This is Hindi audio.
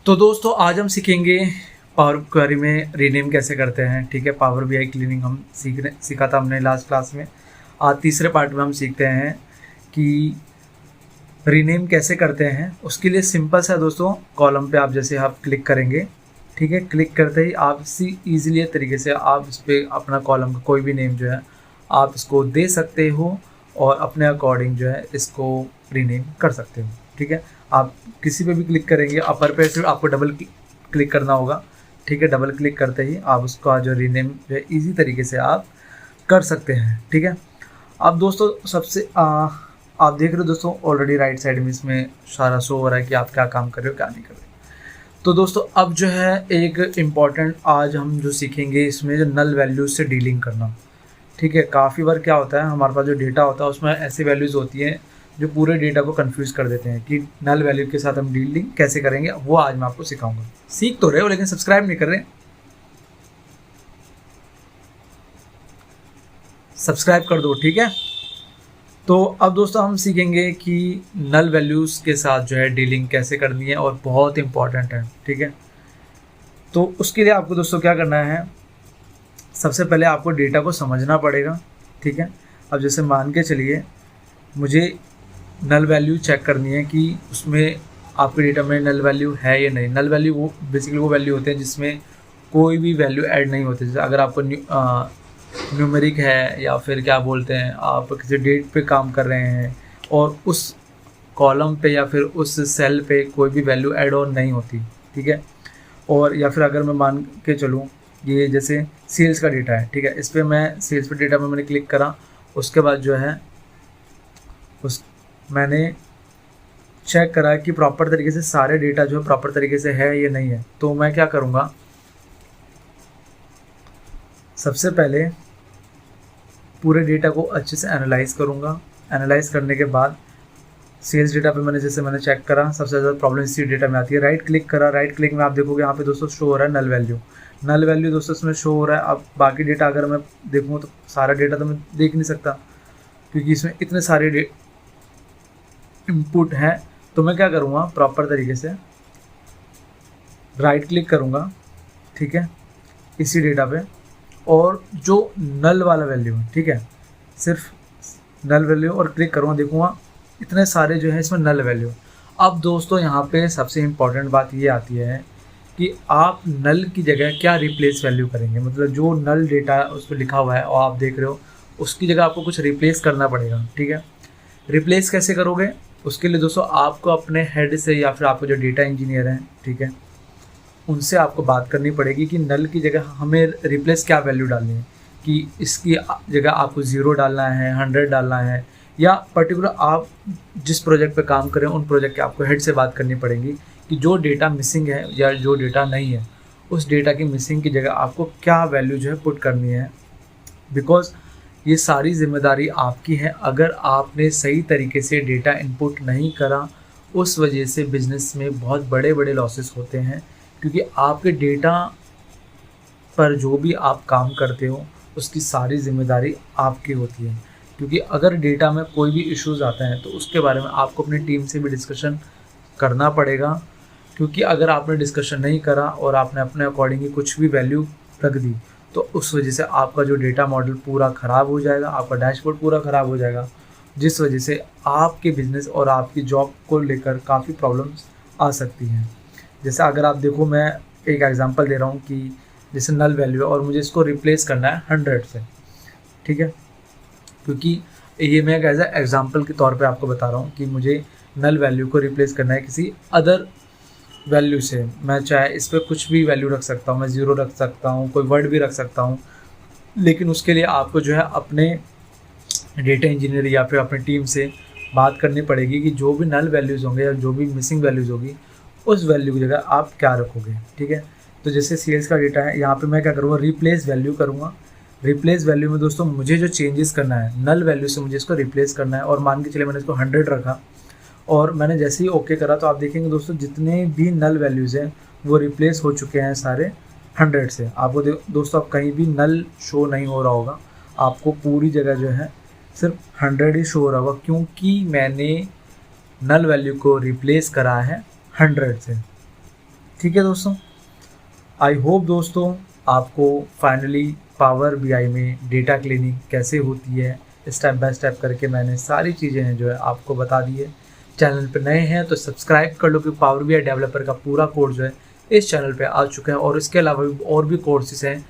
तो दोस्तों आज हम सीखेंगे पावर क्वेरी में रीनेम कैसे करते हैं। ठीक है, पावर बीआई क्लीनिंग हम सीखा था हमने लास्ट क्लास में। आज तीसरे पार्ट में हम सीखते हैं कि रीनेम कैसे करते हैं। उसके लिए सिंपल सा दोस्तों, कॉलम पे आप जैसे आप क्लिक करेंगे, ठीक है, क्लिक करते ही आप इसी ईजिली तरीके से आप इस पर अपना कॉलम का कोई भी नेम जो है आप इसको दे सकते हो और अपने अकॉर्डिंग जो है इसको रीनेम कर सकते हो। ठीक है, आप किसी पे भी क्लिक करेंगे, अपर पे सिर्फ आपको डबल क्लिक करना होगा। ठीक है, डबल क्लिक करते ही आप उसका जो रीनेम जो है ईजी तरीके से आप कर सकते हैं। ठीक है, अब दोस्तों सबसे आप देख रहे हो दोस्तों ऑलरेडी राइट साइड में इसमें सारा शो हो रहा है कि आप क्या काम कर रहे हो क्या नहीं कर रहे हो। तो दोस्तों अब जो है एक इम्पॉर्टेंट आज हम जो सीखेंगे इसमें जो नल वैल्यूज से डीलिंग करना। ठीक है, काफ़ी बार क्या होता है हमारे पास जो डेटा होता है उसमें ऐसी वैल्यूज़ होती हैं जो पूरे डेटा को कंफ्यूज कर देते हैं कि नल वैल्यू के साथ हम डीलिंग कैसे करेंगे, वो आज मैं आपको सिखाऊंगा। सीख तो रहे हो लेकिन सब्सक्राइब नहीं कर रहे, सब्सक्राइब कर दो। ठीक है, तो अब दोस्तों हम सीखेंगे कि नल वैल्यूज़ के साथ जो है डीलिंग कैसे करनी है और बहुत इंपॉर्टेंट है। ठीक है, तो उसके लिए आपको दोस्तों क्या करना है, सबसे पहले आपको डेटा को समझना पड़ेगा। ठीक है, अब जैसे मान के चलिए मुझे नल वैल्यू चेक करनी है कि उसमें आपके डेटा में नल वैल्यू है या नहीं। नल वैल्यू वो बेसिकली वो वैल्यू होते हैं जिसमें कोई भी वैल्यू ऐड नहीं होती। जैसे अगर आपको न्यूमेरिक है या फिर क्या बोलते हैं आप किसी डेट पे काम कर रहे हैं और उस कॉलम पे या फिर उस सेल पे कोई भी वैल्यू ऐड ऑन नहीं होती। ठीक है, और या फिर अगर मैं मान के चलूँ ये जैसे सेल्स का डेटा है, ठीक है, इस पर मैं सेल्स पे डेटा में मैंने क्लिक करा, उसके बाद जो है मैंने चेक करा कि प्रॉपर तरीके से सारे डेटा जो है प्रॉपर तरीके से है या नहीं है। तो मैं क्या करूँगा, सबसे पहले पूरे डेटा को अच्छे से एनालाइज करूँगा। एनालाइज करने के बाद सेल्स डेटा पे मैंने चेक करा, सबसे ज़्यादा प्रॉब्लम इसी डेटा में आती है। राइट क्लिक करा, राइट क्लिक में आप देखोगे यहाँ पे दोस्तों शो हो रहा है नल वैल्यू दोस्तों इसमें शो हो रहा है। अब बाकी डेटा अगर मैं देखूँ तो सारा डेटा तो मैं देख नहीं सकता क्योंकि इसमें इतने सारे इनपुट हैं। तो मैं क्या करूँगा, प्रॉपर तरीके से राइट क्लिक करूँगा, ठीक है, इसी डेटा पे, और जो नल वाला वैल्यू है, ठीक है, सिर्फ नल वैल्यू और क्लिक करूँगा, देखूँगा इतने सारे जो है इसमें नल वैल्यू। अब दोस्तों यहाँ पे सबसे इम्पॉर्टेंट बात ये आती है कि आप नल की जगह क्या रिप्लेस वैल्यू करेंगे। मतलब जो नल डेटा उस पर लिखा हुआ है और आप देख रहे हो उसकी जगह आपको कुछ रिप्लेस करना पड़ेगा। ठीक है, रिप्लेस कैसे करोगे, उसके लिए दोस्तों आपको अपने हेड से या फिर आपको जो डेटा इंजीनियर हैं, ठीक है, उनसे आपको बात करनी पड़ेगी कि नल की जगह हमें रिप्लेस क्या वैल्यू डालनी है, कि इसकी जगह आपको 0 डालना है, 100 डालना है, या पर्टिकुलर आप जिस प्रोजेक्ट पे काम करें उन प्रोजेक्ट के आपको हेड से बात करनी पड़ेगी कि जो डेटा मिसिंग है या जो डेटा नहीं है उस डेटा की मिसिंग की जगह आपको क्या वैल्यू जो है पुट करनी है। बिकॉज ये सारी जिम्मेदारी आपकी है। अगर आपने सही तरीके से डेटा इनपुट नहीं करा उस वजह से बिज़नेस में बहुत बड़े बड़े लॉसेस होते हैं, क्योंकि आपके डेटा पर जो भी आप काम करते हो उसकी सारी जिम्मेदारी आपकी होती है। क्योंकि अगर डेटा में कोई भी इश्यूज़ आता है तो उसके बारे में आपको अपनी टीम से भी डिस्कशन करना पड़ेगा। क्योंकि अगर आपने डिस्कशन नहीं करा और आपने अपने अकॉर्डिंग कुछ भी वैल्यू रख दी तो उस वजह से आपका जो डेटा मॉडल पूरा ख़राब हो जाएगा, आपका डैशबोर्ड पूरा ख़राब हो जाएगा, जिस वजह से आपके बिज़नेस और आपकी जॉब को लेकर काफ़ी प्रॉब्लम्स आ सकती हैं। जैसे अगर आप देखो, मैं एक एग्जांपल दे रहा हूँ कि जैसे नल वैल्यू है और मुझे इसको रिप्लेस करना है 100 से। ठीक है, क्योंकि ये मैं एक एज एग्जाम्पल के तौर पे आपको बता रहा हूँ कि मुझे नल वैल्यू को रिप्लेस करना है किसी अदर वैल्यू से। मैं चाहे इस पर कुछ भी वैल्यू रख सकता हूँ, मैं 0 रख सकता हूँ, कोई वर्ड भी रख सकता हूँ, लेकिन उसके लिए आपको जो है अपने डेटा इंजीनियर या फिर अपनी टीम से बात करनी पड़ेगी कि जो भी नल वैल्यूज़ होंगे या जो भी मिसिंग वैल्यूज़ होगी उस वैल्यू की जगह आप क्या रखोगे। ठीक है, तो जैसे सेल्स का डेटा है, यहाँ पे मैं क्या करूँगा, रिप्लेस वैल्यू करूँगा। रिप्लेस वैल्यू में दोस्तों मुझे जो चेंजेस करना है नल वैल्यू से मुझे इसको रिप्लेस करना है। और मान के चलिए मैंने इसको 100 रखा और मैंने जैसे ही ओके करा तो आप देखेंगे दोस्तों जितने भी नल वैल्यूज़ हैं वो रिप्लेस हो चुके हैं सारे 100 से। आपको दोस्तों आप कहीं भी नल शो नहीं हो रहा होगा, आपको पूरी जगह जो है सिर्फ 100 ही शो हो रहा होगा, क्योंकि मैंने नल वैल्यू को रिप्लेस करा है 100 से। ठीक है दोस्तों, आई होप दोस्तों आपको फाइनली पावर बीआई में डेटा क्लीनिंग कैसे होती है स्टेप बाय स्टेप करके मैंने सारी चीज़ें हैं जो है आपको बता दी है। चैनल पे नए हैं तो सब्सक्राइब कर लो कि पावर बीआई डेवलपर का पूरा कोर्स जो है इस चैनल पे आ चुका है और इसके अलावा भी और भी कोर्सेज हैं